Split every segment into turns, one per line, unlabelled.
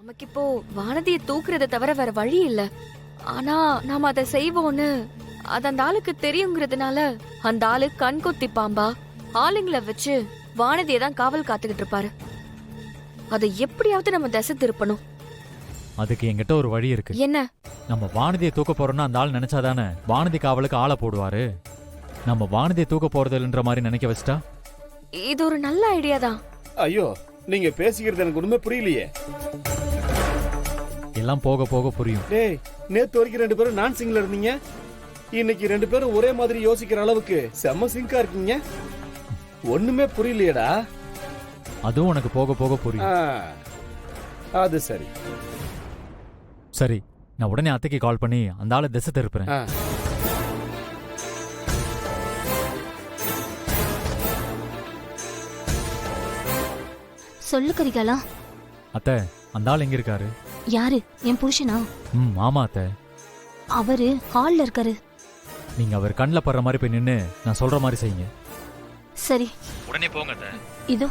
நமக்கு இப்போ வானதியை தூக்குறத தவிர வேற வழி இல்ல. ஆனா நாம அதை செய்வோன்னு அது அந்த ஆளுக்கு தெரியுங்கிறதுனால அந்த ஆளு கண்கொத்தி பாம்பா ஆளுங்களை வச்சு வானதியை தான் காவல் காத்துக்கிட்டு இருப்பாரு. அதை எப்படியாவது நம்ம திசை திருப்பணும்.
அதுக்கு என்கிட்ட ஒரு வழி இருக்கு.
என்ன?
நம்ம வானதியை தூக்க போறோம்னா அந்த ஆள் நினைச்சாதானே வானதி காவலுக்கு ஆளை போடுவாரு. நம்ம வானதியை தூக்க போறதுன்ற மாதிரி நினைக்க வச்சிட்டா
இது ஒரு நல்ல ஐடியா தான்.
ஐயோ, நீங்க பேசிக்கிறது எனக்கு ஒண்ணுமே புரியலையே.
எல்லாம் போக போக புரியும்.
டேய், நேத்து வரைக்கும் 2 பேரும் நான் சிங்ல இருந்தீங்க. இன்னைக்கு 2 பேரும் ஒரே மாதிரி யோசிக்கிற அளவுக்கு செம்ம சிங்கா இருக்கீங்க. ஒண்ணுமே புரியலையேடா.
அதுவும் உனக்கு போக போக புரியும்.
அது சரி.
சரி, நான் உடனே அத்தைக்கு கால் பண்ணி அந்த ஆளை திசை திருப்புறேன்.
சொல்லு கரிகாலா.
அத்தை, அந்த ஆள் எங்க இருக்காரு?
யாரு? என் புருஷனா?
ஆமா அத்தை.
அவரு ஹால்ல இருக்காரு.
நீங்க அவர் கண்ணில் படுற மாதிரி போய் நின்னு நான் சொல்ற மாதிரி செய்யுங்க.
சரி,
உடனே போங்க அத்தை.
இதோ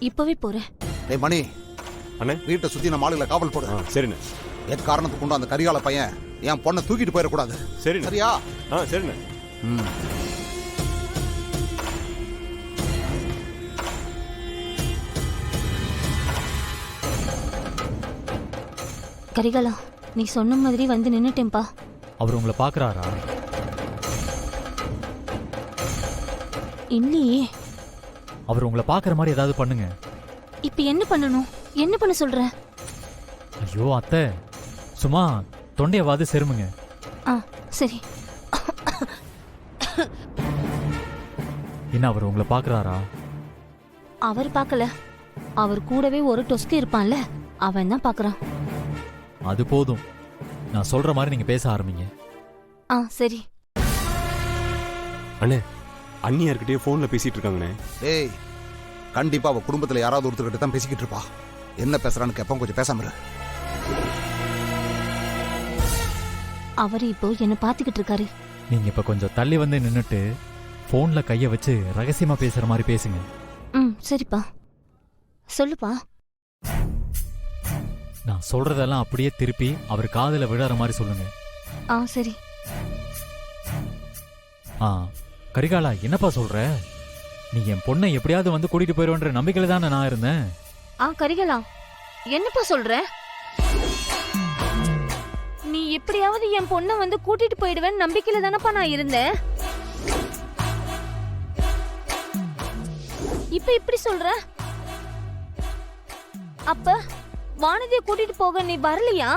இப்பவே போறேன்.
டேய் மணி
அண்ணே,
வீட்டை சுத்தி நம்ம ஆளுகளை காவல் போடு.
சரிண்ணே.
எது காரணத்துக்கு கொண்டு அந்த கரிகால பையன் என் பொண்ணை தூக்கிட்டு போயிடக்கூடாது.
சரி
சரியா?
சரிண்ணே.
கரிகாலா, நீ சொன்ன மாதிரி வந்து நின்னுட்டேன்பா.
அவர் உங்களை பாக்குறாரா?
இல்லையே.
அவர் உங்களை பாக்குற மாதிரி ஏதாவது பண்ணுங்க.
இப்ப என்ன பண்ணணும்? என்ன பண்ண சொல்ற?
ஐயோ அத்தை, சும்மா தொண்டையவாது செருமுங்க.
சரி.
என்ன அவர் உங்களை பாக்குறாரா?
அவர் பார்க்கல. அவர் கூடவே ஒரு டொஸ்கு இருப்பான்ல, அவன் தான் பாக்குறான்.
அது போதும். நான் சொல்ற மாதிரி நீங்க பேச ஆரம்பிங்க.
சரி.
அண்ணே, அண்ணியார்கிட்டயே போன்ல பேசிட்டு இருக்காங்கண்ணே.
டேய், கண்டிப்பா அவ குடும்பத்துல யாராவது ஒருத்தர்கிட்ட தான் பேசிக்கிட்டு இருப்பா. என்ன பேசுறான்னு கேப்போம், கொஞ்சம் பேசாம இரு.
அவர் இப்போ என்ன பாத்துக்கிட்டு இருக்காரு.
நீங்க இப்ப கொஞ்சம் தள்ளி வந்து நின்னுட்டு போன்ல கைய வச்சு ரகசியமா பேசுற மாதிரி பேசுங்க.
சரிப்பா, சொல்லுப்பா.
நான் சொல்றதெல்லாம் அப்படியே திருப்பி அவர் காதுல விழற மாதிரி சொல்லுங்க.
சரி.
கரிகாலா, என்னப்பா சொல்ற? நீ என் பொண்ணை எப்படியாவது வந்து கூட்டிட்டு போயிருவன்ற நம்பிக்கையில தானே நான் இருந்தேன்.
கரிகாலா, என்னப்பா சொல்ற? நீ எப்படியாவது என் பொண்ணை வந்து கூட்டிட்டு போயிடுவேன் நம்பிக்கையில தானப்பா நான் இருந்தேன். இப்ப இப்படி சொல்ற? அப்ப வானதியை கூட்டிட்டு போக நீ வரலையா?